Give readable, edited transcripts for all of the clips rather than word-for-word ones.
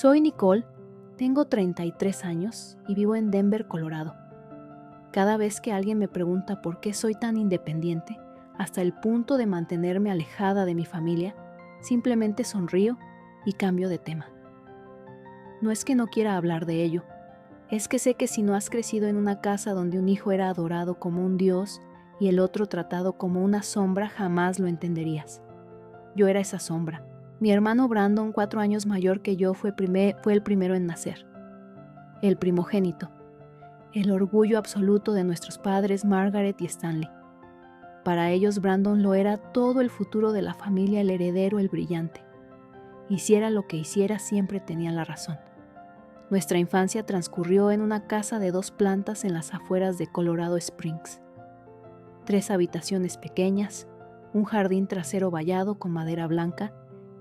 Soy Nicole, tengo 33 años y vivo en Denver, Colorado. Cada vez que alguien me pregunta por qué soy tan independiente, hasta el punto de mantenerme alejada de mi familia, simplemente sonrío y cambio de tema. No es que no quiera hablar de ello, es que sé que si no has crecido en una casa donde un hijo era adorado como un dios y el otro tratado como una sombra, jamás lo entenderías. Yo era esa sombra. Mi hermano Brandon, 4 años mayor que yo, fue el primero en nacer. El primogénito. El orgullo absoluto de nuestros padres Margaret y Stanley. Para ellos Brandon lo era todo el futuro de la familia, el heredero, el brillante. Hiciera lo que hiciera, siempre tenía la razón. Nuestra infancia transcurrió en una casa de 2 plantas en las afueras de Colorado Springs. 3 habitaciones pequeñas, un jardín trasero vallado con madera blanca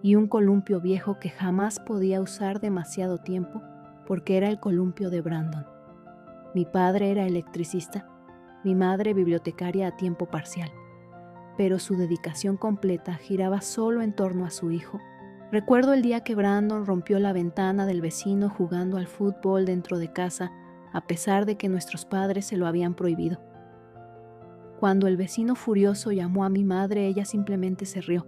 y un columpio viejo que jamás podía usar demasiado tiempo porque era el columpio de Brandon. Mi padre era electricista, mi madre bibliotecaria a tiempo parcial, pero su dedicación completa giraba solo en torno a su hijo. Recuerdo el día que Brandon rompió la ventana del vecino jugando al fútbol dentro de casa, a pesar de que nuestros padres se lo habían prohibido. Cuando el vecino furioso llamó a mi madre, ella simplemente se rió.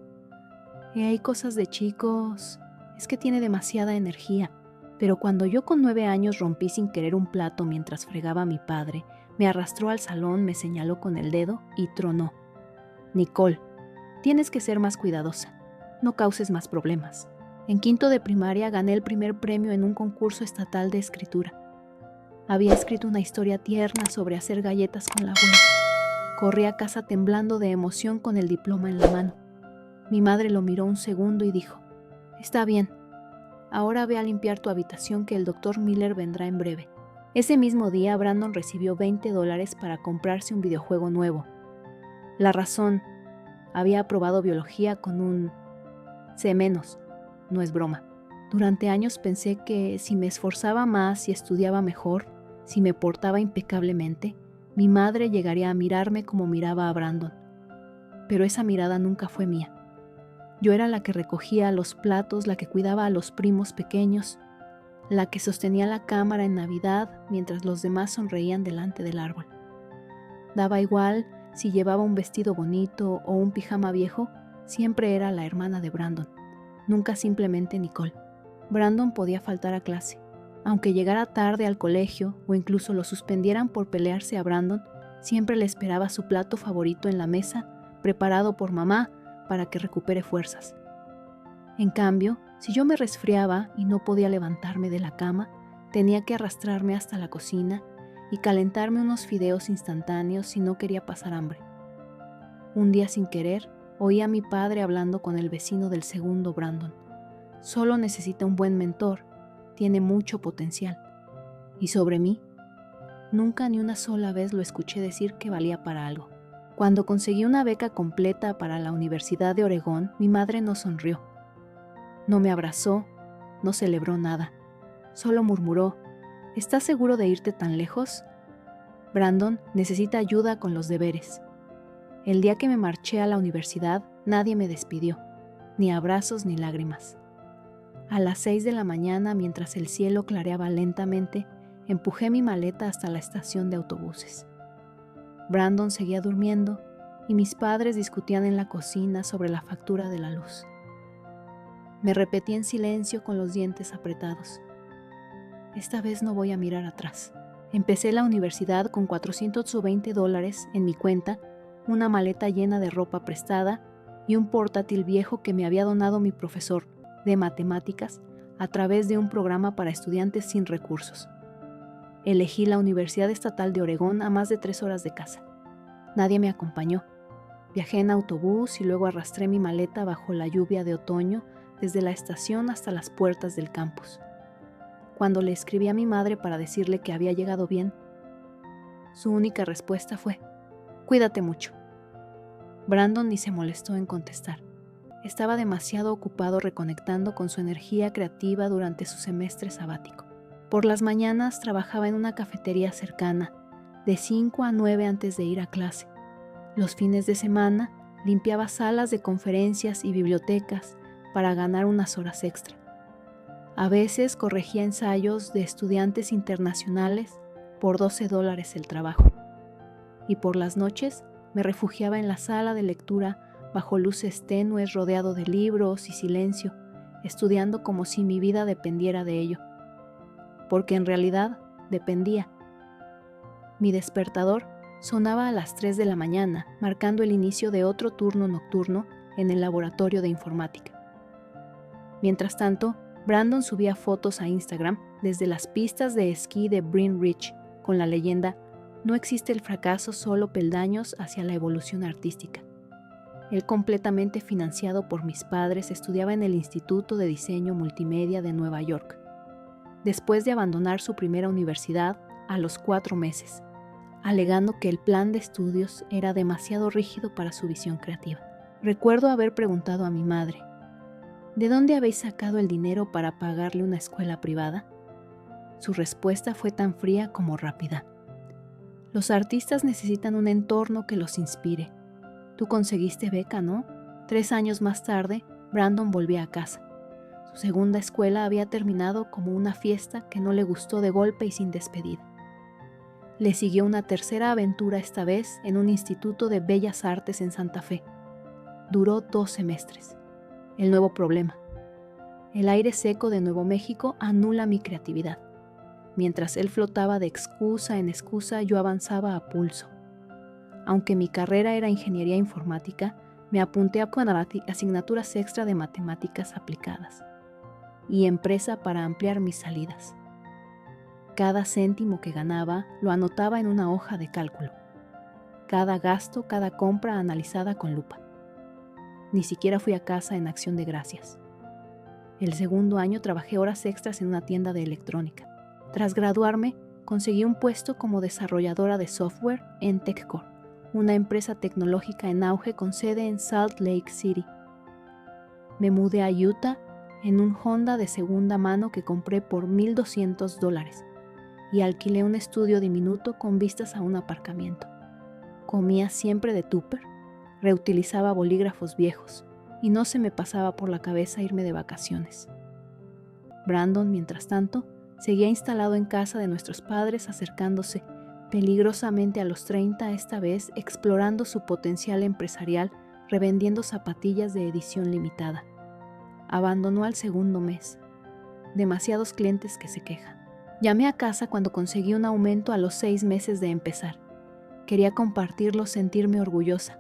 Hay cosas de chicos, es que tiene demasiada energía. Pero cuando yo con 9 años rompí sin querer un plato mientras fregaba a mi padre, me arrastró al salón, me señaló con el dedo y tronó. Nicole, tienes que ser más cuidadosa, no causes más problemas. En 5º de primaria gané el primer premio en un concurso estatal de escritura. Había escrito una historia tierna sobre hacer galletas con la abuela. Corrí a casa temblando de emoción con el diploma en la mano. Mi madre lo miró un segundo y dijo, «Está bien, ahora ve a limpiar tu habitación que el Dr. Miller vendrá en breve». Ese mismo día Brandon recibió $20 para comprarse un videojuego nuevo. La razón, había aprobado biología con un C-, no es broma. Durante años pensé que si me esforzaba más y estudiaba mejor, si me portaba impecablemente, mi madre llegaría a mirarme como miraba a Brandon. Pero esa mirada nunca fue mía. Yo era la que recogía los platos, la que cuidaba a los primos pequeños, la que sostenía la cámara en Navidad mientras los demás sonreían delante del árbol. Daba igual si llevaba un vestido bonito o un pijama viejo, siempre era la hermana de Brandon, nunca simplemente Nicole. Brandon podía faltar a clase. Aunque llegara tarde al colegio o incluso lo suspendieran por pelearse a Brandon, siempre le esperaba su plato favorito en la mesa, preparado por mamá para que recupere fuerzas. En cambio, si yo me resfriaba y no podía levantarme de la cama, tenía que arrastrarme hasta la cocina y calentarme unos fideos instantáneos si no quería pasar hambre. Un día sin querer, oí a mi padre hablando con el vecino del segundo Brandon. Solo necesita un buen mentor, tiene mucho potencial. ¿Y sobre mí? Nunca ni una sola vez lo escuché decir que valía para algo. Cuando conseguí una beca completa para la Universidad de Oregón, mi madre no sonrió. No me abrazó, no celebró nada. Solo murmuró, ¿estás seguro de irte tan lejos? Brandon necesita ayuda con los deberes. El día que me marché a la universidad, nadie me despidió, ni abrazos ni lágrimas. A las 6 de la mañana, mientras el cielo clareaba lentamente, empujé mi maleta hasta la estación de autobuses. Brandon seguía durmiendo y mis padres discutían en la cocina sobre la factura de la luz. Me repetí en silencio con los dientes apretados. Esta vez no voy a mirar atrás. Empecé la universidad con $420 en mi cuenta, una maleta llena de ropa prestada y un portátil viejo que me había donado mi profesor de matemáticas a través de un programa para estudiantes sin recursos. Elegí la Universidad Estatal de Oregón a más de 3 horas de casa. Nadie me acompañó. Viajé en autobús y luego arrastré mi maleta bajo la lluvia de otoño desde la estación hasta las puertas del campus. Cuando le escribí a mi madre para decirle que había llegado bien, su única respuesta fue, «Cuídate mucho». Brandon ni se molestó en contestar. Estaba demasiado ocupado reconectando con su energía creativa durante su semestre sabático. Por las mañanas trabajaba en una cafetería cercana, de 5 a 9 antes de ir a clase. Los fines de semana limpiaba salas de conferencias y bibliotecas para ganar unas horas extra. A veces corregía ensayos de estudiantes internacionales por $12 el trabajo. Y por las noches me refugiaba en la sala de lectura bajo luces tenues, rodeado de libros y silencio, estudiando como si mi vida dependiera de ello. Porque en realidad dependía. Mi despertador sonaba a las 3 de la mañana, marcando el inicio de otro turno nocturno en el laboratorio de informática. Mientras tanto, Brandon subía fotos a Instagram desde las pistas de esquí de Bryn Ridge con la leyenda "No existe el fracaso, solo peldaños hacia la evolución artística". Él, completamente financiado por mis padres, estudiaba en el Instituto de Diseño Multimedia de Nueva York. Después de abandonar su primera universidad a los 4 meses, alegando que el plan de estudios era demasiado rígido para su visión creativa. Recuerdo haber preguntado a mi madre: ¿de dónde habéis sacado el dinero para pagarle una escuela privada? Su respuesta fue tan fría como rápida: los artistas necesitan un entorno que los inspire. Tú conseguiste beca, ¿no? 3 años más tarde, Brandon volvía a casa. Su segunda escuela había terminado como una fiesta que no le gustó de golpe y sin despedida. Le siguió una tercera aventura, esta vez en un instituto de bellas artes en Santa Fe. Duró 2 semestres. El nuevo problema: el aire seco de Nuevo México anula mi creatividad. Mientras él flotaba de excusa en excusa, yo avanzaba a pulso. Aunque mi carrera era ingeniería informática, me apunté a asignaturas extra de matemáticas aplicadas y empresa para ampliar mis salidas. Cada céntimo que ganaba lo anotaba en una hoja de cálculo. Cada gasto, cada compra analizada con lupa. Ni siquiera fui a casa en acción de gracias. El segundo año trabajé horas extras en una tienda de electrónica. Tras graduarme, conseguí un puesto como desarrolladora de software en TechCore, una empresa tecnológica en auge con sede en Salt Lake City. Me mudé a Utah en un Honda de segunda mano que compré por $1,200 y alquilé un estudio diminuto con vistas a un aparcamiento. Comía siempre de Tupper, reutilizaba bolígrafos viejos y no se me pasaba por la cabeza irme de vacaciones. Brandon, mientras tanto, seguía instalado en casa de nuestros padres, acercándose peligrosamente a los 30, esta vez explorando su potencial empresarial, revendiendo zapatillas de edición limitada. Abandonó al segundo mes. Demasiados clientes que se quejan. Llamé a casa cuando conseguí un aumento a los 6 meses de empezar. Quería compartirlo, sentirme orgullosa.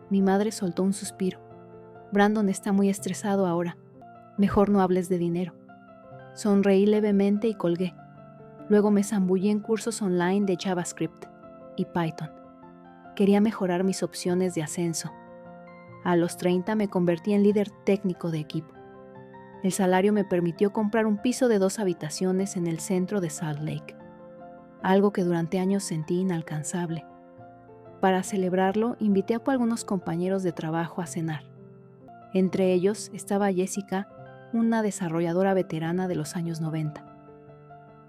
Mi madre soltó un suspiro. Brandon está muy estresado ahora. Mejor no hables de dinero. Sonreí levemente y colgué. Luego me zambullí en cursos online de JavaScript y Python. Quería mejorar mis opciones de ascenso. A los 30 me convertí en líder técnico de equipo. El salario me permitió comprar un piso de 2 habitaciones en el centro de Salt Lake, algo que durante años sentí inalcanzable. Para celebrarlo, invité a algunos compañeros de trabajo a cenar. Entre ellos estaba Jessica, una desarrolladora veterana de los años 90.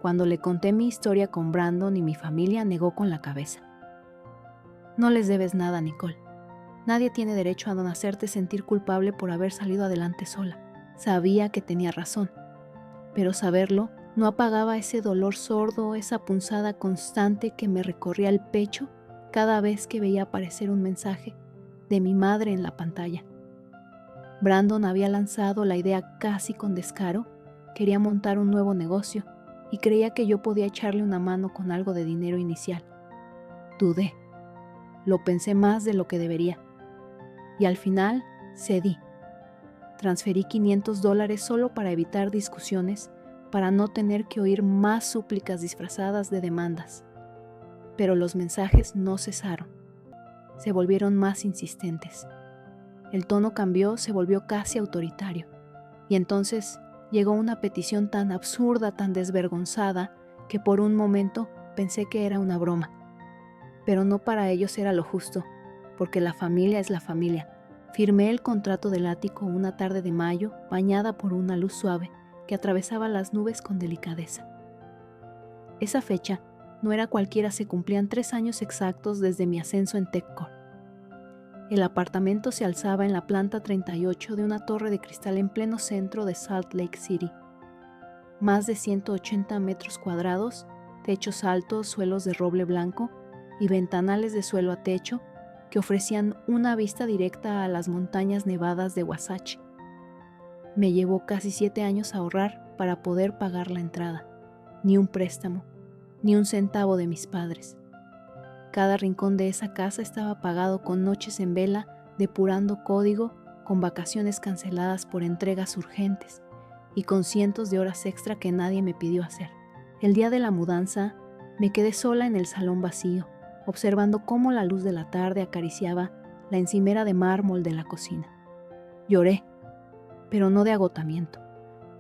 Cuando le conté mi historia con Brandon y mi familia, negó con la cabeza. No les debes nada, Nicole. Nadie tiene derecho a no hacerte sentir culpable por haber salido adelante sola. Sabía que tenía razón, pero saberlo no apagaba ese dolor sordo, esa punzada constante que me recorría el pecho cada vez que veía aparecer un mensaje de mi madre en la pantalla. Brandon había lanzado la idea casi con descaro, quería montar un nuevo negocio y creía que yo podía echarle una mano con algo de dinero inicial. Dudé, lo pensé más de lo que debería y al final cedí. Transferí $500 solo para evitar discusiones, para no tener que oír más súplicas disfrazadas de demandas. Pero los mensajes no cesaron. Se volvieron más insistentes. El tono cambió, se volvió casi autoritario. Y entonces llegó una petición tan absurda, tan desvergonzada, que por un momento pensé que era una broma. Pero no para ellos era lo justo, porque la familia es la familia. Firmé el contrato del ático una tarde de mayo, bañada por una luz suave que atravesaba las nubes con delicadeza. Esa fecha no era cualquiera, se cumplían 3 años exactos desde mi ascenso en TechCore. El apartamento se alzaba en la planta 38 de una torre de cristal en pleno centro de Salt Lake City. más de 180 metros cuadrados, techos altos, suelos de roble blanco y ventanales de suelo a techo que ofrecían una vista directa a las montañas nevadas de Wasatch. Me llevó casi 7 años ahorrar para poder pagar la entrada. Ni un préstamo, ni un centavo de mis padres. Cada rincón de esa casa estaba pagado con noches en vela, depurando código, con vacaciones canceladas por entregas urgentes y con cientos de horas extra que nadie me pidió hacer. El día de la mudanza, me quedé sola en el salón vacío, observando cómo la luz de la tarde acariciaba la encimera de mármol de la cocina. Lloré, pero no de agotamiento.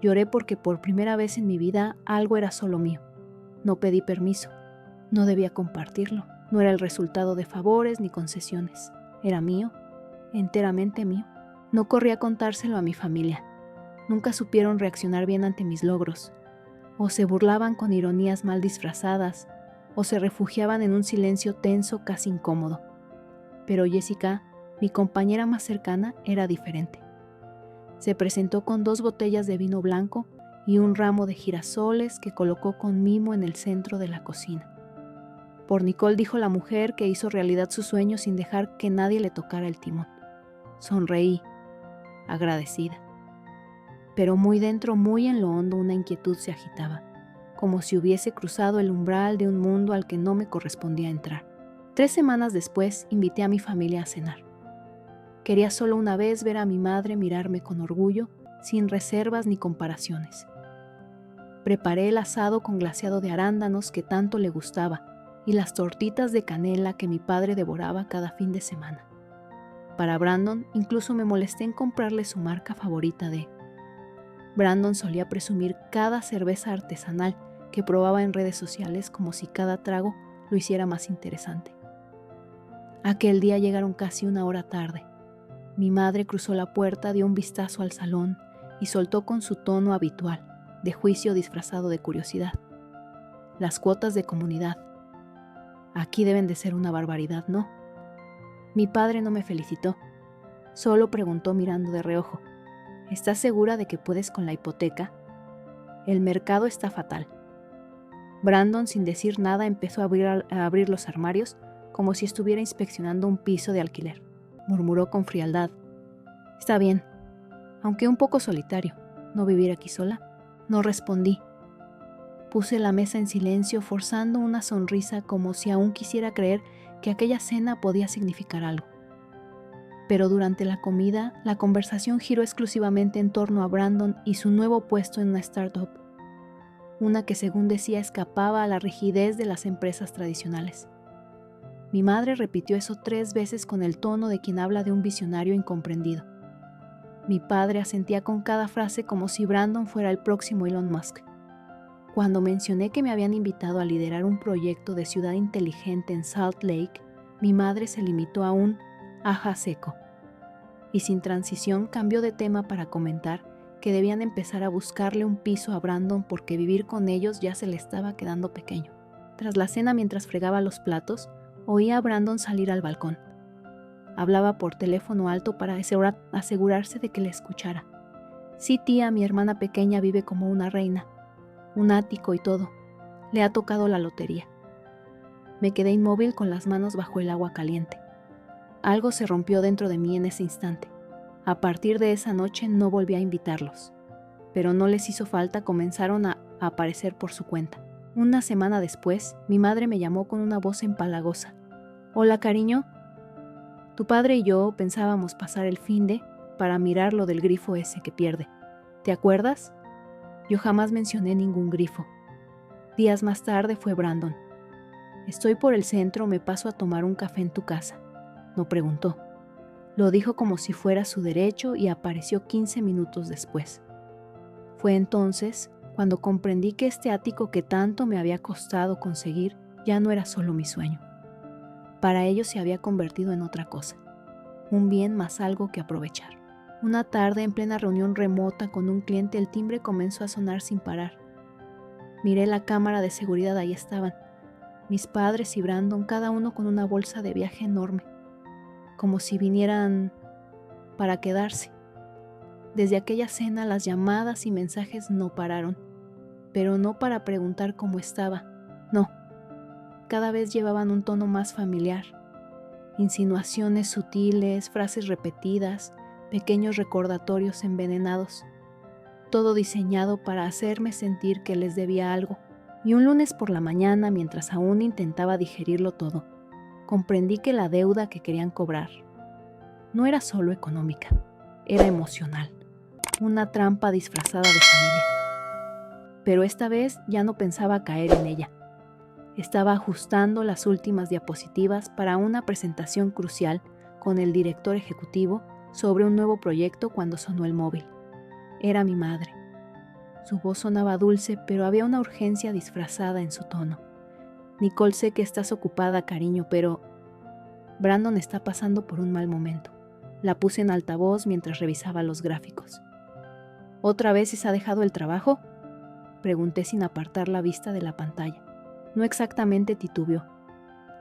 Lloré porque por primera vez en mi vida algo era solo mío. No pedí permiso, no debía compartirlo, no era el resultado de favores ni concesiones. Era mío, enteramente mío. No corrí a contárselo a mi familia. Nunca supieron reaccionar bien ante mis logros. O se burlaban con ironías mal disfrazadas, o se refugiaban en un silencio tenso casi incómodo. Pero Jessica, mi compañera más cercana, era diferente. Se presentó con 2 botellas de vino blanco y un ramo de girasoles que colocó con mimo en el centro de la cocina. Por Nicole dijo la mujer que hizo realidad su sueño sin dejar que nadie le tocara el timón. Sonreí, agradecida. Pero muy dentro, muy en lo hondo, una inquietud se agitaba, como si hubiese cruzado el umbral de un mundo al que no me correspondía entrar. 3 semanas después, invité a mi familia a cenar. Quería solo una vez ver a mi madre mirarme con orgullo, sin reservas ni comparaciones. Preparé el asado con glaseado de arándanos que tanto le gustaba y las tortitas de canela que mi padre devoraba cada fin de semana. Para Brandon, incluso me molesté en comprarle su marca favorita de... Brandon solía presumir cada cerveza artesanal que probaba en redes sociales como si cada trago lo hiciera más interesante. Aquel día llegaron casi 1 hora tarde. Mi madre cruzó la puerta, dio un vistazo al salón y soltó con su tono habitual, de juicio disfrazado de curiosidad. Las cuotas de comunidad. Aquí deben de ser una barbaridad, ¿no? Mi padre no me felicitó. Solo preguntó mirando de reojo. ¿Estás segura de que puedes con la hipoteca? El mercado está fatal. Brandon, sin decir nada, empezó a abrir los armarios como si estuviera inspeccionando un piso de alquiler. Murmuró con frialdad. Está bien, aunque un poco solitario. ¿No vivir aquí sola? No respondí. Puse la mesa en silencio, forzando una sonrisa como si aún quisiera creer que aquella cena podía significar algo. Pero durante la comida, la conversación giró exclusivamente en torno a Brandon y su nuevo puesto en una startup, una que según decía escapaba a la rigidez de las empresas tradicionales. Mi madre repitió eso 3 veces con el tono de quien habla de un visionario incomprendido. Mi padre asentía con cada frase como si Brandon fuera el próximo Elon Musk. Cuando mencioné que me habían invitado a liderar un proyecto de ciudad inteligente en Salt Lake, mi madre se limitó a un ajá seco. Y sin transición cambió de tema para comentar que debían empezar a buscarle un piso a Brandon porque vivir con ellos ya se le estaba quedando pequeño. Tras la cena, mientras fregaba los platos, oía a Brandon salir al balcón. Hablaba por teléfono alto para asegurarse de que le escuchara. Sí, tía, mi hermana pequeña vive como una reina. Un ático y todo. Le ha tocado la lotería. Me quedé inmóvil con las manos bajo el agua caliente. Algo se rompió dentro de mí en ese instante. A partir de esa noche no volví a invitarlos. Pero no les hizo falta, comenzaron a aparecer por su cuenta. Una semana después, mi madre me llamó con una voz empalagosa. Hola, cariño. Tu padre y yo pensábamos pasar el finde para mirar lo del grifo ese que pierde. ¿Te acuerdas? Yo jamás mencioné ningún grifo. Días más tarde fue Brandon. Estoy por el centro, me paso a tomar un café en tu casa. No preguntó. Lo dijo como si fuera su derecho y apareció 15 minutos después. Fue entonces cuando comprendí que este ático que tanto me había costado conseguir ya no era solo mi sueño. Para ellos se había convertido en otra cosa, un bien más algo que aprovechar. Una tarde, en plena reunión remota con un cliente, el timbre comenzó a sonar sin parar. Miré la cámara de seguridad, ahí estaban, mis padres y Brandon, cada uno con una bolsa de viaje enorme, como si vinieran para quedarse. Desde aquella cena las llamadas y mensajes no pararon. pero no para preguntar cómo estaba, no. Cada vez llevaban un tono más familiar. Insinuaciones sutiles, frases repetidas, pequeños recordatorios envenenados. Todo diseñado para hacerme sentir que les debía algo. Y un lunes por la mañana, mientras aún intentaba digerirlo todo, comprendí que la deuda que querían cobrar no era solo económica, era emocional. Una trampa disfrazada de familia. Pero esta vez ya no pensaba caer en ella. Estaba ajustando las últimas diapositivas para una presentación crucial con el director ejecutivo sobre un nuevo proyecto cuando sonó el móvil. Era mi madre. Su voz sonaba dulce, pero había una urgencia disfrazada en su tono. Nicole, sé que estás ocupada, cariño, pero Brandon está pasando por un mal momento. La puse en altavoz mientras revisaba los gráficos. ¿Otra vez se ha dejado el trabajo?, pregunté sin apartar la vista de la pantalla. No exactamente, titubeó.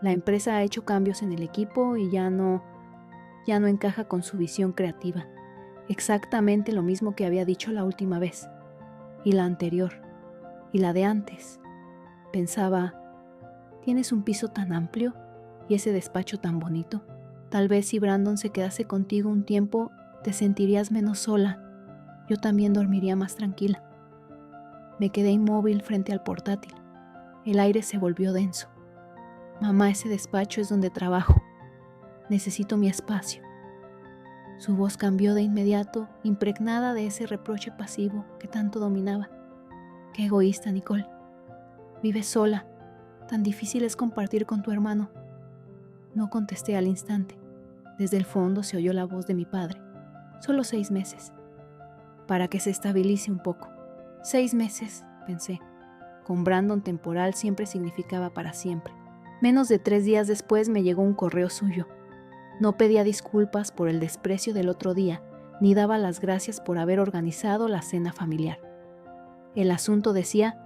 La empresa ha hecho cambios en el equipo y ya no encaja con su visión creativa. Exactamente lo mismo que había dicho la última vez. Y la anterior. Y la de antes. Pensaba, ¿tienes un piso tan amplio y ese despacho tan bonito? Tal vez si Brandon se quedase contigo un tiempo, te sentirías menos sola. Yo también dormiría más tranquila. Me quedé inmóvil frente al portátil. El aire se volvió denso. Mamá, ese despacho es donde trabajo. Necesito mi espacio. Su voz cambió de inmediato, impregnada de ese reproche pasivo que tanto dominaba. Qué egoísta, Nicole. Vives sola. Tan difícil es compartir con tu hermano. No contesté al instante. Desde el fondo se oyó la voz de mi padre. Solo 6 meses. Para que se estabilice un poco. 6 meses, pensé. Con Brandon temporal siempre significaba para siempre. Menos de 3 días después me llegó un correo suyo. No pedía disculpas por el desprecio del otro día, ni daba las gracias por haber organizado la cena familiar. El asunto decía,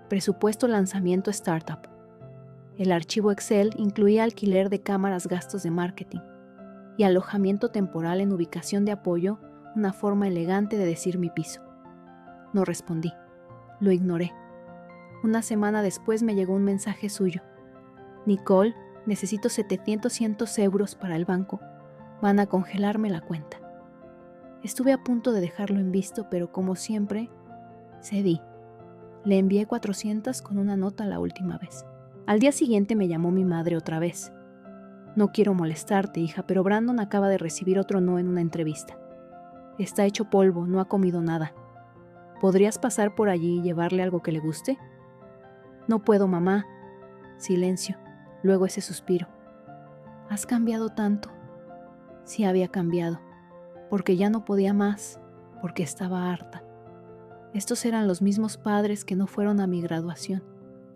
presupuesto lanzamiento startup. El archivo Excel incluía alquiler de cámaras, gastos de marketing y alojamiento temporal en ubicación de apoyo, una forma elegante de decir mi piso. No respondí. Lo ignoré. Una semana después me llegó un mensaje suyo. Nicole, necesito 700 euros para el banco. Van a congelarme la cuenta. Estuve a punto de dejarlo en visto, pero como siempre, cedí. Le envié 400 con una nota la última vez. Al día siguiente me llamó mi madre otra vez. No quiero molestarte, hija, pero Brandon acaba de recibir otro no en una entrevista. Está hecho polvo, no ha comido nada. ¿Podrías pasar por allí y llevarle algo que le guste? No puedo, mamá. Silencio. Luego ese suspiro. ¿Has cambiado tanto? Sí, había cambiado. Porque ya no podía más. Porque estaba harta. Estos eran los mismos padres que no fueron a mi graduación.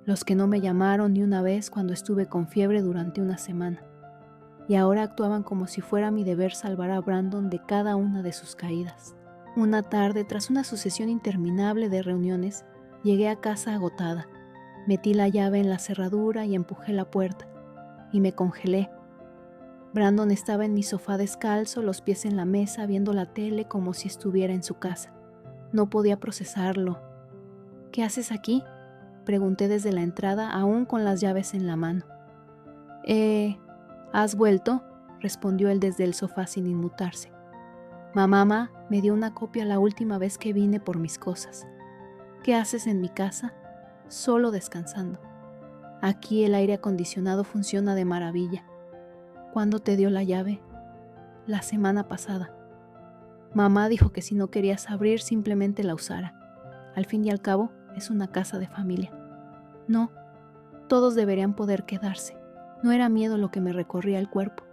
Los que no me llamaron ni una vez cuando estuve con fiebre durante una semana. Y ahora actuaban como si fuera mi deber salvar a Brandon de cada una de sus caídas. Una tarde, tras una sucesión interminable de reuniones, llegué a casa agotada. Metí la llave en la cerradura y empujé la puerta. Y me congelé. Brandon estaba en mi sofá descalzo, los pies en la mesa, viendo la tele como si estuviera en su casa. No podía procesarlo. ¿Qué haces aquí?, pregunté desde la entrada, aún con las llaves en la mano. ¿Has vuelto?, respondió él desde el sofá sin inmutarse. Mamá me dio una copia la última vez que vine por mis cosas. ¿Qué haces en mi casa? Solo descansando. Aquí el aire acondicionado funciona de maravilla. ¿Cuándo te dio la llave? La semana pasada. Mamá dijo que si no querías abrir, simplemente la usara. Al fin y al cabo, es una casa de familia. No, todos deberían poder quedarse. No era miedo lo que me recorría el cuerpo.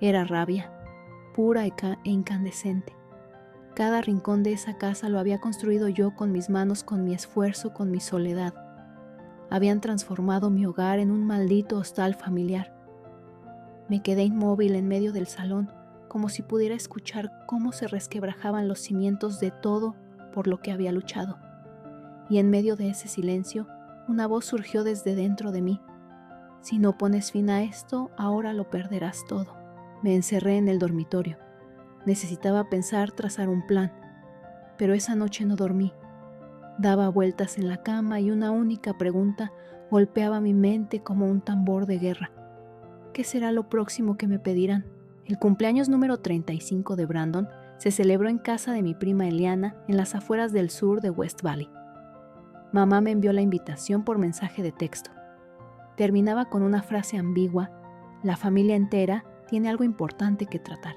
Era rabia, pura e incandescente. Cada rincón de esa casa lo había construido yo con mis manos, con mi esfuerzo, con mi soledad. Habían transformado mi hogar en un maldito hostal familiar. Me quedé inmóvil en medio del salón, como si pudiera escuchar cómo se resquebrajaban los cimientos de todo por lo que había luchado. Y en medio de ese silencio, una voz surgió desde dentro de mí. Si no pones fin a esto, ahora lo perderás todo. Me encerré en el dormitorio. Necesitaba pensar, trazar un plan. Pero esa noche no dormí. Daba vueltas en la cama y una única pregunta golpeaba mi mente como un tambor de guerra. ¿Qué será lo próximo que me pedirán? El cumpleaños número 35 de Brandon se celebró en casa de mi prima Eliana en las afueras del sur de West Valley. Mamá me envió la invitación por mensaje de texto. Terminaba con una frase ambigua: la familia entera tiene algo importante que tratar.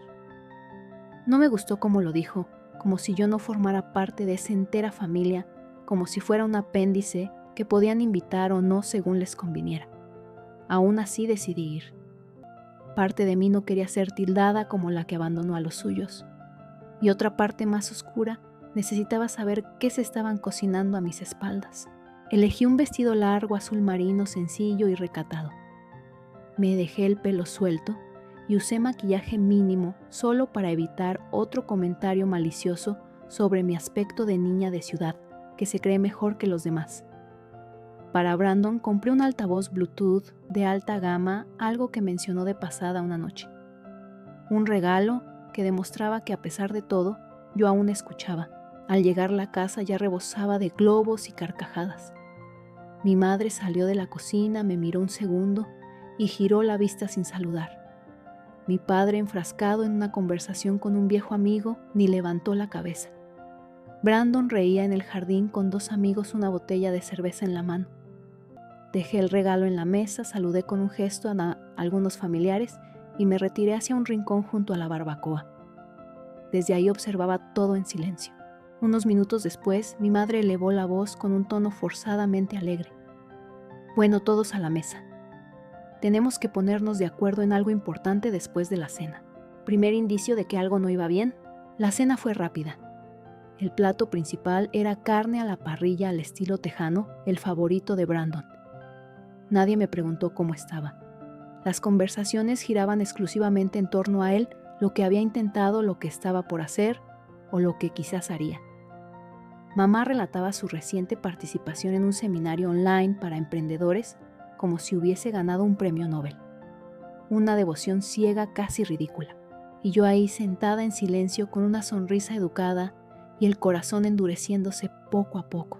No me gustó cómo lo dijo, como si yo no formara parte de esa entera familia, como si fuera un apéndice que podían invitar o no según les conviniera. Aún así decidí ir. Parte de mí no quería ser tildada como la que abandonó a los suyos, y otra parte más oscura necesitaba saber qué se estaban cocinando a mis espaldas. Elegí un vestido largo azul marino sencillo y recatado. Me dejé el pelo suelto y usé maquillaje mínimo solo para evitar otro comentario malicioso sobre mi aspecto de niña de ciudad, que se cree mejor que los demás. Para Brandon compré un altavoz Bluetooth de alta gama, algo que mencionó de pasada una noche. Un regalo que demostraba que a pesar de todo, yo aún escuchaba. Al llegar a la casa ya rebosaba de globos y carcajadas. Mi madre salió de la cocina, me miró un segundo y giró la vista sin saludar. Mi padre, enfrascado en una conversación con un viejo amigo, ni levantó la cabeza. Brandon reía en el jardín con dos amigos, una botella de cerveza en la mano. Dejé el regalo en la mesa, saludé con un gesto a algunos familiares y me retiré hacia un rincón junto a la barbacoa. Desde ahí observaba todo en silencio. Unos minutos después, mi madre elevó la voz con un tono forzadamente alegre. Bueno, todos a la mesa. Tenemos que ponernos de acuerdo en algo importante después de la cena. Primer indicio de que algo no iba bien. La cena fue rápida. El plato principal era carne a la parrilla al estilo tejano, el favorito de Brandon. Nadie me preguntó cómo estaba. Las conversaciones giraban exclusivamente en torno a él, lo que había intentado, lo que estaba por hacer o lo que quizás haría. Mamá relataba su reciente participación en un seminario online para emprendedores como si hubiese ganado un premio Nobel. Una devoción ciega casi ridícula. Y yo ahí sentada en silencio con una sonrisa educada y el corazón endureciéndose poco a poco.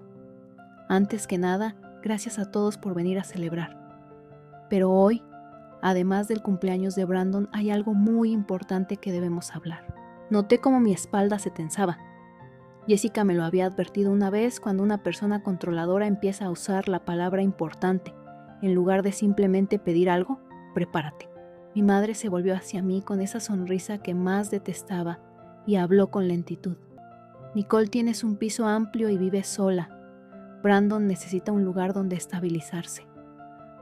Antes que nada, gracias a todos por venir a celebrar. Pero hoy, además del cumpleaños de Brandon, hay algo muy importante que debemos hablar. Noté cómo mi espalda se tensaba. Jessica me lo había advertido una vez: cuando una persona controladora empieza a usar la palabra importante, en lugar de simplemente pedir algo, prepárate. Mi madre se volvió hacia mí con esa sonrisa que más detestaba y habló con lentitud. Nicole, tienes un piso amplio y vives sola. Brandon necesita un lugar donde estabilizarse.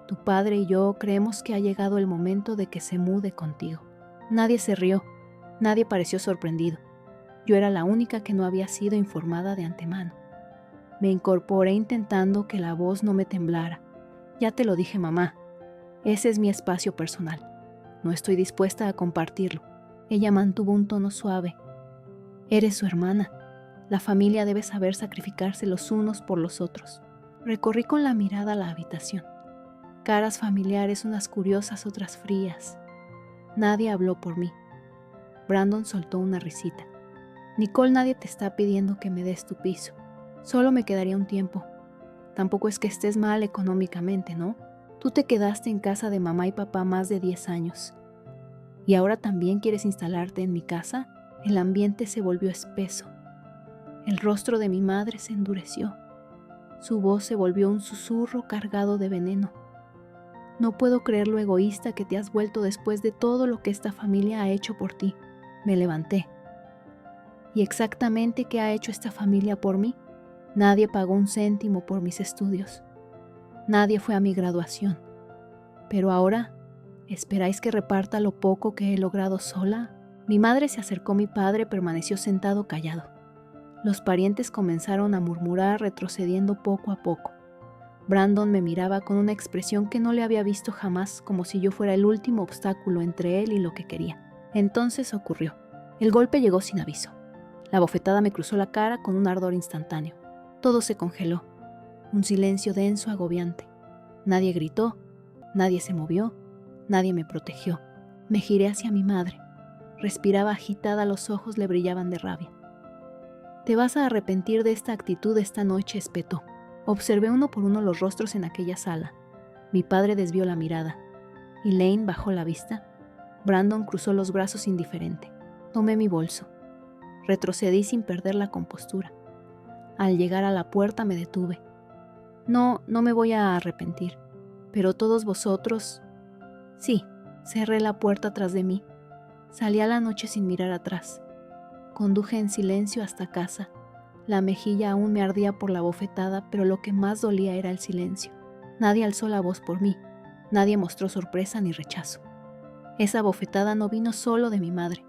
Tu padre y yo creemos que ha llegado el momento de que se mude contigo. Nadie se rió, nadie pareció sorprendido. Yo era la única que no había sido informada de antemano. Me incorporé intentando que la voz no me temblara. Ya te lo dije, mamá. Ese es mi espacio personal. No estoy dispuesta a compartirlo. Ella mantuvo un tono suave. Eres su hermana. La familia debe saber sacrificarse los unos por los otros. Recorrí con la mirada la habitación. Caras familiares, unas curiosas, otras frías. Nadie habló por mí. Brandon soltó una risita. Nicole, nadie te está pidiendo que me des tu piso. Solo me quedaría un tiempo. Tampoco es que estés mal económicamente, ¿no? Tú te quedaste en casa de mamá y papá más de 10 años. ¿Y ahora también quieres instalarte en mi casa? El ambiente se volvió espeso. El rostro de mi madre se endureció. Su voz se volvió un susurro cargado de veneno. No puedo creer lo egoísta que te has vuelto después de todo lo que esta familia ha hecho por ti. Me levanté. ¿Y exactamente qué ha hecho esta familia por mí? Nadie pagó un céntimo por mis estudios. Nadie fue a mi graduación. Pero ahora, ¿esperáis que reparta lo poco que he logrado sola? Mi madre se acercó a mi padre, permaneció sentado callado. Los parientes comenzaron a murmurar, retrocediendo poco a poco. Brandon me miraba con una expresión que no le había visto jamás, como si yo fuera el último obstáculo entre él y lo que quería. Entonces ocurrió. El golpe llegó sin aviso. La bofetada me cruzó la cara con un ardor instantáneo. Todo se congeló. Un silencio denso, agobiante. Nadie gritó, nadie se movió, nadie me protegió. Me giré hacia mi madre. Respiraba agitada, los ojos le brillaban de rabia. Te vas a arrepentir de esta actitud esta noche, espetó. Observé uno por uno los rostros en aquella sala. Mi padre desvió la mirada. Elaine bajó la vista. Brandon cruzó los brazos indiferente. Tomé mi bolso. Retrocedí sin perder la compostura. Al llegar a la puerta me detuve. No me voy a arrepentir. Pero todos vosotros... Sí, cerré la puerta tras de mí. Salí a la noche sin mirar atrás. Conduje en silencio hasta casa. La mejilla aún me ardía por la bofetada, pero lo que más dolía era el silencio. Nadie alzó la voz por mí. Nadie mostró sorpresa ni rechazo. Esa bofetada no vino solo de mi madre.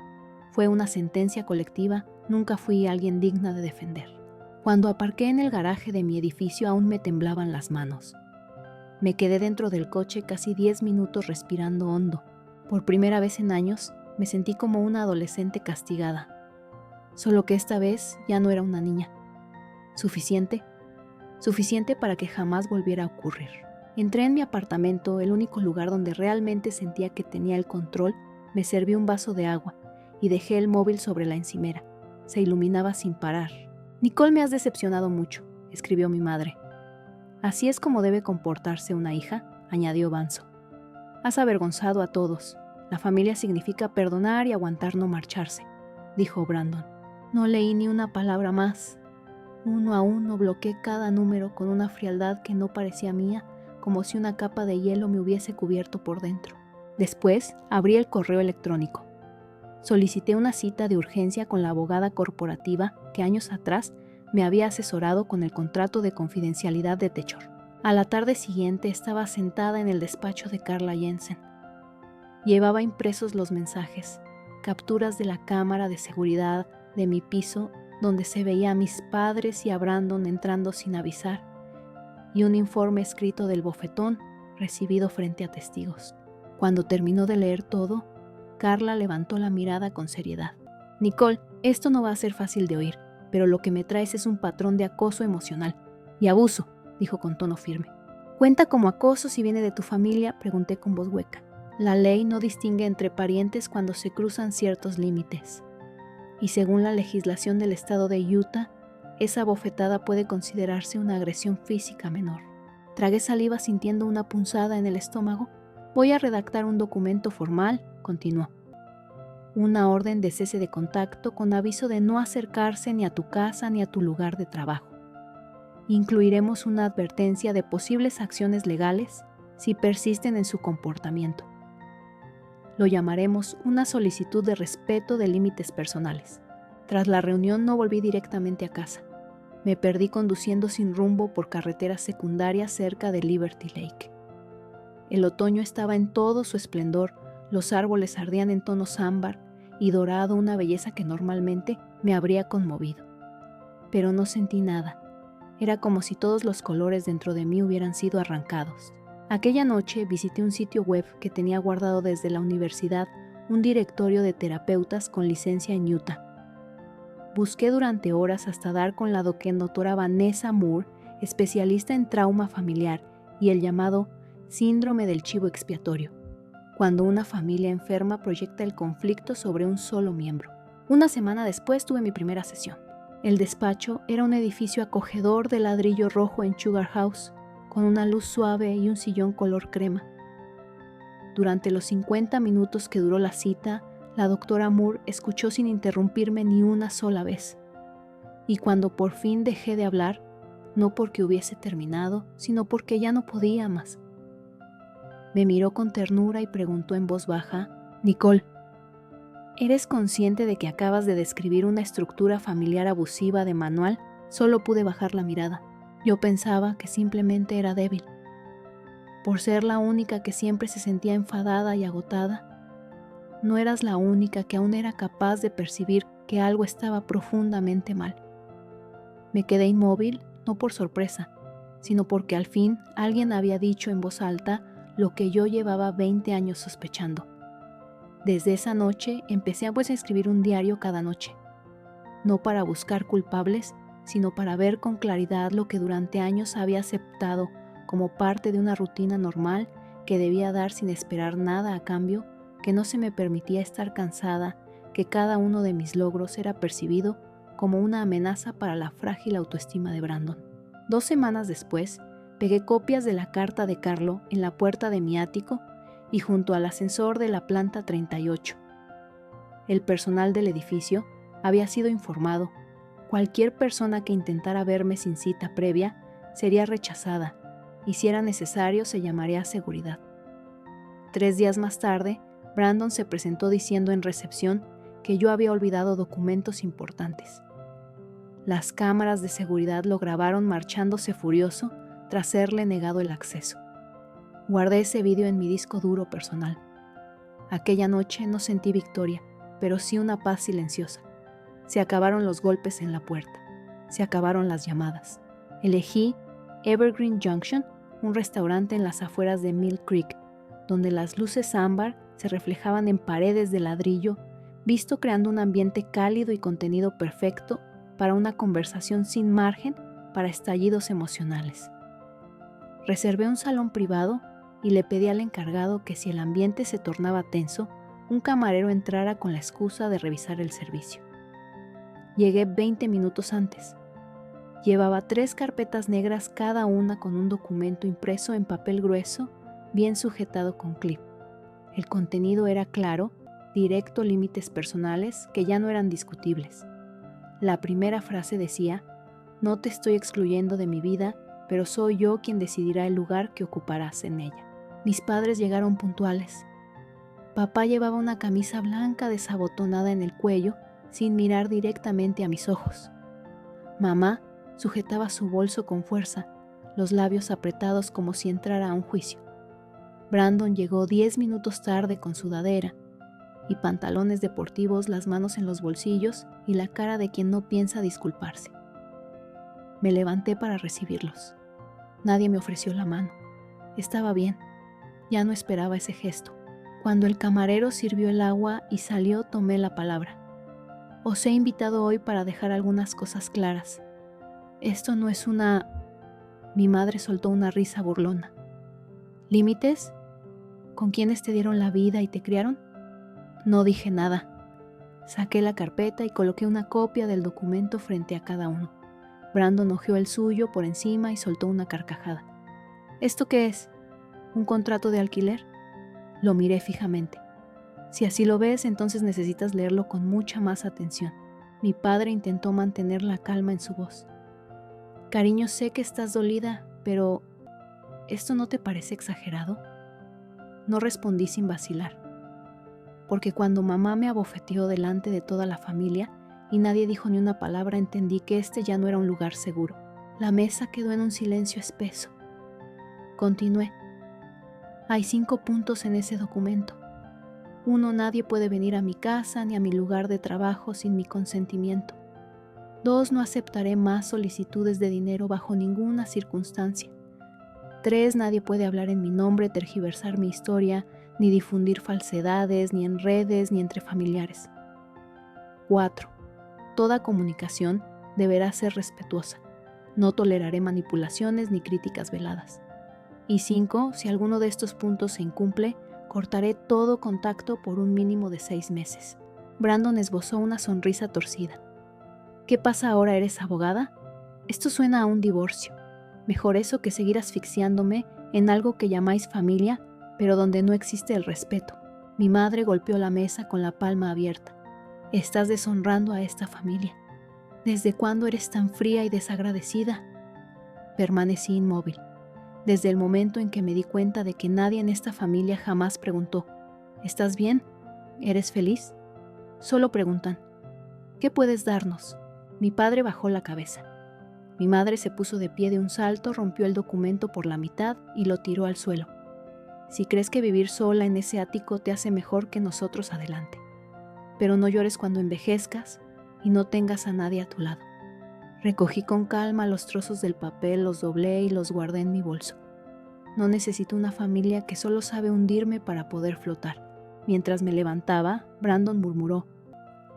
Fue una sentencia colectiva. Nunca fui alguien digna de defender. Cuando aparqué en el garaje de mi edificio aún me temblaban las manos. Me quedé dentro del coche casi 10 minutos respirando hondo. Por primera vez en años me sentí como una adolescente castigada. Solo que esta vez ya no era una niña. Suficiente para que jamás volviera a ocurrir. Entré en mi apartamento, el único lugar donde realmente sentía que tenía el control. Me serví un vaso de agua y dejé el móvil sobre la encimera. Se iluminaba sin parar. Nicole, me has decepcionado mucho, escribió mi madre. Así es como debe comportarse una hija, añadió Banzo. Has avergonzado a todos. La familia significa perdonar y aguantar no marcharse, dijo Brandon. No leí ni una palabra más. Uno a uno bloqueé cada número con una frialdad que no parecía mía, como si una capa de hielo me hubiese cubierto por dentro. Después abrí el correo electrónico. Solicité una cita de urgencia con la abogada corporativa que años atrás me había asesorado con el contrato de confidencialidad de Techor. A la tarde siguiente estaba sentada en el despacho de Carla Jensen. Llevaba impresos los mensajes, capturas de la cámara de seguridad de mi piso donde se veía a mis padres y a Brandon entrando sin avisar, y un informe escrito del bofetón recibido frente a testigos. Cuando terminó de leer todo, Carla levantó la mirada con seriedad. Nicole, esto no va a ser fácil de oír, pero lo que me traes es un patrón de acoso emocional y abuso, dijo con tono firme. ¿Cuenta como acoso si viene de tu familia?, pregunté con voz hueca. La ley no distingue entre parientes cuando se cruzan ciertos límites. Y según la legislación del estado de Utah, esa bofetada puede considerarse una agresión física menor. Tragué saliva sintiendo una punzada en el estómago. Voy a redactar un documento formal, continuó. Una orden de cese de contacto con aviso de no acercarse ni a tu casa ni a tu lugar de trabajo. Incluiremos una advertencia de posibles acciones legales si persisten en su comportamiento. Lo llamaremos una solicitud de respeto de límites personales. Tras la reunión no volví directamente a casa. Me perdí conduciendo sin rumbo por carreteras secundarias cerca de Liberty Lake. El otoño estaba en todo su esplendor, los árboles ardían en tonos ámbar y dorado, una belleza que normalmente me habría conmovido. Pero no sentí nada. Era como si todos los colores dentro de mí hubieran sido arrancados. Aquella noche visité un sitio web que tenía guardado desde la universidad un directorio de terapeutas con licencia en Utah. Busqué durante horas hasta dar con la doctora Vanessa Moore, especialista en trauma familiar y el llamado síndrome del chivo expiatorio, cuando una familia enferma proyecta el conflicto sobre un solo miembro. Una semana después tuve mi primera sesión. El despacho era un edificio acogedor de ladrillo rojo en Sugar House, con una luz suave y un sillón color crema. Durante los 50 minutos que duró la cita, la doctora Moore escuchó sin interrumpirme ni una sola vez. Y cuando por fin dejé de hablar, no porque hubiese terminado, sino porque ya no podía más, me miró con ternura y preguntó en voz baja, Nicole, ¿eres consciente de que acabas de describir una estructura familiar abusiva de manual? Solo pude bajar la mirada. Yo pensaba que simplemente era débil. Por ser la única que siempre se sentía enfadada y agotada, no eras la única que aún era capaz de percibir que algo estaba profundamente mal. Me quedé inmóvil, no por sorpresa, sino porque al fin alguien había dicho en voz alta lo que yo llevaba 20 años sospechando. Desde esa noche empecé a escribir un diario cada noche, no para buscar culpables, sino para ver con claridad lo que durante años había aceptado como parte de una rutina normal que debía dar sin esperar nada a cambio, que no se me permitía estar cansada, que cada uno de mis logros era percibido como una amenaza para la frágil autoestima de Brandon. 2 semanas después, pegué copias de la carta de Carlo en la puerta de mi ático y junto al ascensor de la planta 38. El personal del edificio había sido informado. Cualquier persona que intentara verme sin cita previa sería rechazada y si era necesario se llamaría a seguridad. 3 días más tarde, Brandon se presentó diciendo en recepción que yo había olvidado documentos importantes. Las cámaras de seguridad lo grabaron marchándose furioso tras serle negado el acceso. Guardé ese vídeo en mi disco duro personal. Aquella noche no sentí victoria, pero sí una paz silenciosa. Se acabaron los golpes en la puerta. Se acabaron las llamadas. Elegí Evergreen Junction, un restaurante en las afueras de Mill Creek, donde las luces ámbar se reflejaban en paredes de ladrillo, visto creando un ambiente cálido y contenido perfecto para una conversación sin margen para estallidos emocionales. Reservé un salón privado y le pedí al encargado que si el ambiente se tornaba tenso, un camarero entrara con la excusa de revisar el servicio. Llegué 20 minutos antes. Llevaba 3 carpetas negras cada una con un documento impreso en papel grueso, bien sujetado con clip. El contenido era claro, directo, límites personales que ya no eran discutibles. La primera frase decía: "No te estoy excluyendo de mi vida, pero soy yo quien decidirá el lugar que ocuparás en ella". Mis padres llegaron puntuales. Papá llevaba una camisa blanca desabotonada en el cuello, sin mirar directamente a mis ojos. Mamá sujetaba su bolso con fuerza, los labios apretados como si entrara a un juicio. Brandon llegó 10 minutos tarde con sudadera y pantalones deportivos, las manos en los bolsillos y la cara de quien no piensa disculparse. Me levanté para recibirlos. Nadie me ofreció la mano. Estaba bien. Ya no esperaba ese gesto. Cuando el camarero sirvió el agua y salió, tomé la palabra. Os he invitado hoy para dejar algunas cosas claras. Esto no es una... Mi madre soltó una risa burlona. ¿Límites? ¿Con quiénes te dieron la vida y te criaron? No dije nada. Saqué la carpeta y coloqué una copia del documento frente a cada uno. Brandon hojeó el suyo por encima y soltó una carcajada. ¿Esto qué es? ¿Un contrato de alquiler? Lo miré fijamente. Si así lo ves, entonces necesitas leerlo con mucha más atención. Mi padre intentó mantener la calma en su voz. Cariño, sé que estás dolida, pero ¿esto no te parece exagerado? No respondí sin vacilar, porque cuando mamá me abofeteó delante de toda la familia y nadie dijo ni una palabra, entendí que este ya no era un lugar seguro. La mesa quedó en un silencio espeso. Continué. Hay 5 puntos en ese documento. 1, nadie puede venir a mi casa ni a mi lugar de trabajo sin mi consentimiento. 2, no aceptaré más solicitudes de dinero bajo ninguna circunstancia. 3, nadie puede hablar en mi nombre, tergiversar mi historia, ni difundir falsedades, ni en redes, ni entre familiares. 4, toda comunicación deberá ser respetuosa. No toleraré manipulaciones ni críticas veladas. Y 5, si alguno de estos puntos se incumple, cortaré todo contacto por un mínimo de 6 meses. Brandon esbozó una sonrisa torcida. ¿Qué pasa ahora? ¿Eres abogada? Esto suena a un divorcio. Mejor eso que seguir asfixiándome en algo que llamáis familia, pero donde no existe el respeto. Mi madre golpeó la mesa con la palma abierta. Estás deshonrando a esta familia. ¿Desde cuándo eres tan fría y desagradecida? Permanecí inmóvil. Desde el momento en que me di cuenta de que nadie en esta familia jamás preguntó: ¿estás bien? ¿Eres feliz? Solo preguntan: ¿qué puedes darnos? Mi padre bajó la cabeza. Mi madre se puso de pie de un salto, rompió el documento por la mitad y lo tiró al suelo. Si crees que vivir sola en ese ático te hace mejor que nosotros, adelante. Pero no llores cuando envejezcas y no tengas a nadie a tu lado. Recogí con calma los trozos del papel, los doblé y los guardé en mi bolso. No necesito una familia que solo sabe hundirme para poder flotar. Mientras me levantaba, Brandon murmuró: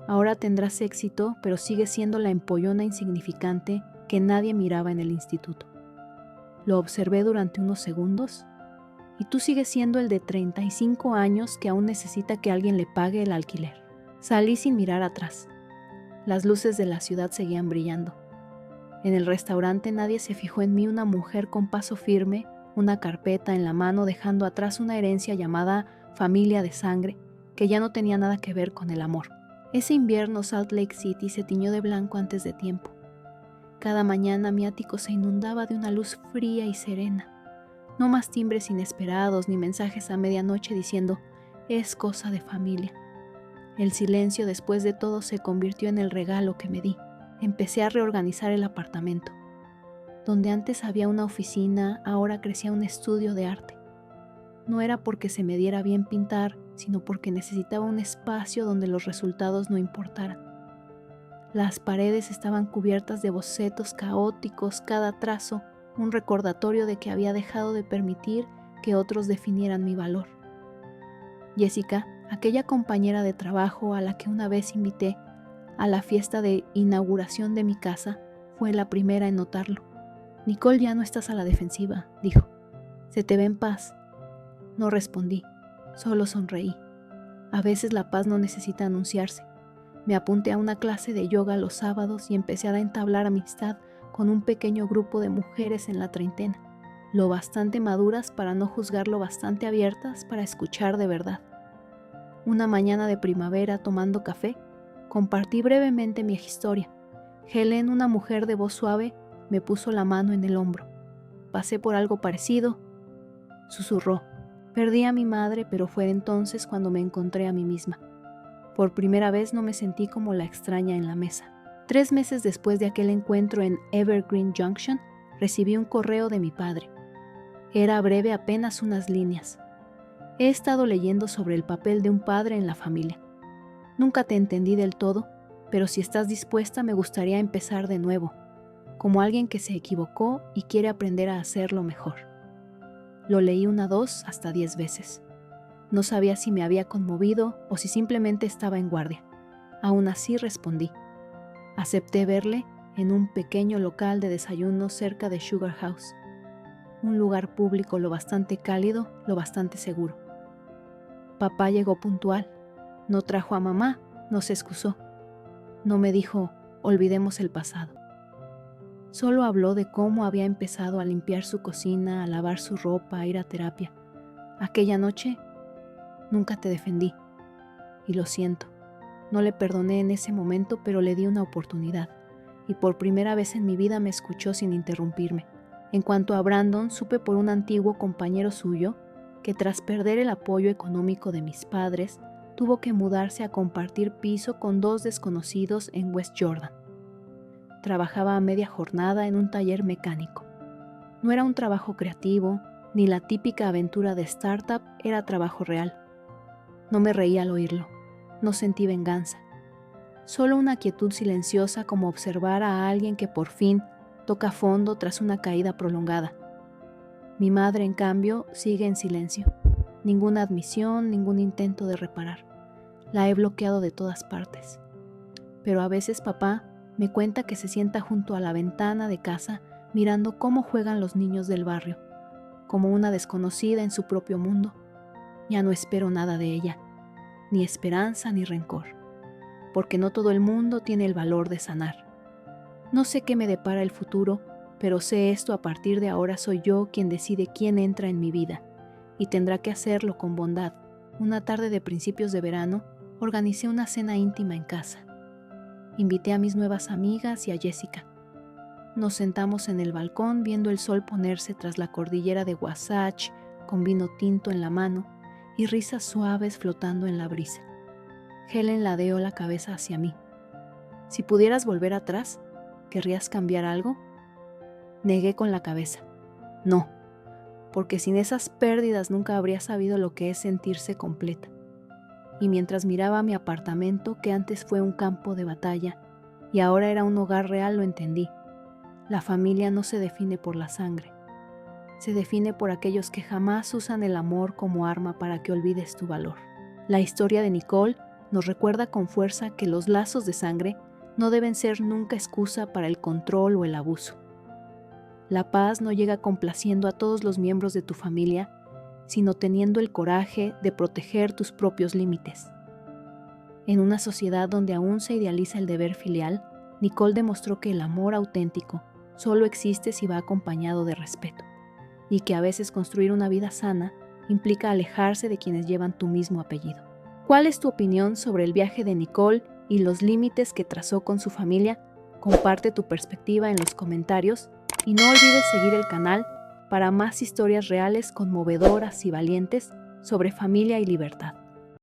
ahora tendrás éxito, pero sigues siendo la empollona insignificante que nadie miraba en el instituto. Lo observé durante unos segundos. Y tú sigues siendo el de 35 años que aún necesita que alguien le pague el alquiler. Salí sin mirar atrás. Las luces de la ciudad seguían brillando. En el restaurante nadie se fijó en mí, una mujer con paso firme, una carpeta en la mano, dejando atrás una herencia llamada familia de sangre, que ya no tenía nada que ver con el amor. Ese invierno Salt Lake City se tiñó de blanco antes de tiempo. Cada mañana mi ático se inundaba de una luz fría y serena. No más timbres inesperados ni mensajes a medianoche diciendo «es cosa de familia». El silencio después de todo se convirtió en el regalo que me di. Empecé a reorganizar el apartamento. Donde antes había una oficina, ahora crecía un estudio de arte. No era porque se me diera bien pintar, sino porque necesitaba un espacio donde los resultados no importaran. Las paredes estaban cubiertas de bocetos caóticos, cada trazo un recordatorio de que había dejado de permitir que otros definieran mi valor. Jessica, aquella compañera de trabajo a la que una vez invité a la fiesta de inauguración de mi casa, fue la primera en notarlo. «Nicole, ya no estás a la defensiva», dijo. «Se te ve en paz». No respondí, solo sonreí. A veces la paz no necesita anunciarse. Me apunté a una clase de yoga los sábados y empecé a entablar amistad con un pequeño grupo de mujeres en la treintena, lo bastante maduras para no juzgar, lo bastante abiertas para escuchar de verdad. Una mañana de primavera, tomando café, compartí brevemente mi historia. Helen, una mujer de voz suave, me puso la mano en el hombro. «Pasé por algo parecido», susurró. «Perdí a mi madre, pero fue entonces cuando me encontré a mí misma. Por primera vez no me sentí como la extraña en la mesa». 3 meses después de aquel encuentro en Evergreen Junction, recibí un correo de mi padre. Era breve, apenas unas líneas. «He estado leyendo sobre el papel de un padre en la familia. Nunca te entendí del todo, pero si estás dispuesta me gustaría empezar de nuevo, como alguien que se equivocó y quiere aprender a hacerlo mejor». Lo leí 1, 2, hasta 10 veces. No sabía si me había conmovido o si simplemente estaba en guardia. Aún así respondí. Acepté verle en un pequeño local de desayuno cerca de Sugar House, un lugar público lo bastante cálido, lo bastante seguro. Papá llegó puntual, no trajo a mamá, no se excusó, no me dijo «olvidemos el pasado». Solo habló de cómo había empezado a limpiar su cocina, a lavar su ropa, a ir a terapia. Aquella noche nunca te defendí, y lo siento. No le perdoné en ese momento, pero le di una oportunidad, y por primera vez en mi vida me escuchó sin interrumpirme. En cuanto a Brandon, supe por un antiguo compañero suyo que tras perder el apoyo económico de mis padres, tuvo que mudarse a compartir piso con 2 desconocidos en West Jordan. Trabajaba a media jornada en un taller mecánico. No era un trabajo creativo, ni la típica aventura de startup, era trabajo real. No me reí al oírlo, no sentí venganza. Solo una quietud silenciosa, como observar a alguien que por fin toca fondo tras una caída prolongada. Mi madre, en cambio, sigue en silencio. Ninguna admisión, ningún intento de reparar. La he bloqueado de todas partes. Pero a veces papá me cuenta que se sienta junto a la ventana de casa mirando cómo juegan los niños del barrio, como una desconocida en su propio mundo. Ya no espero nada de ella, ni esperanza ni rencor, porque no todo el mundo tiene el valor de sanar. No sé qué me depara el futuro, pero sé esto: a partir de ahora soy yo quien decide quién entra en mi vida, y tendrá que hacerlo con bondad. Una tarde de principios de verano, organicé una cena íntima en casa. Invité a mis nuevas amigas y a Jessica. Nos sentamos en el balcón viendo el sol ponerse tras la cordillera de Wasatch, con vino tinto en la mano y risas suaves flotando en la brisa. Helen ladeó la cabeza hacia mí. «Si pudieras volver atrás, ¿querrías cambiar algo?». Negué con la cabeza. No, porque sin esas pérdidas nunca habría sabido lo que es sentirse completa. Y mientras miraba mi apartamento, que antes fue un campo de batalla y ahora era un hogar real, lo entendí. La familia no se define por la sangre. Se define por aquellos que jamás usan el amor como arma para que olvides tu valor. La historia de Nicole nos recuerda con fuerza que los lazos de sangre no deben ser nunca excusa para el control o el abuso. La paz no llega complaciendo a todos los miembros de tu familia, sino teniendo el coraje de proteger tus propios límites. En una sociedad donde aún se idealiza el deber filial, Nicole demostró que el amor auténtico solo existe si va acompañado de respeto, y que a veces construir una vida sana implica alejarse de quienes llevan tu mismo apellido. ¿Cuál es tu opinión sobre el viaje de Nicole y los límites que trazó con su familia? Comparte tu perspectiva en los comentarios y no olvides seguir el canal para más historias reales conmovedoras y valientes sobre familia y libertad.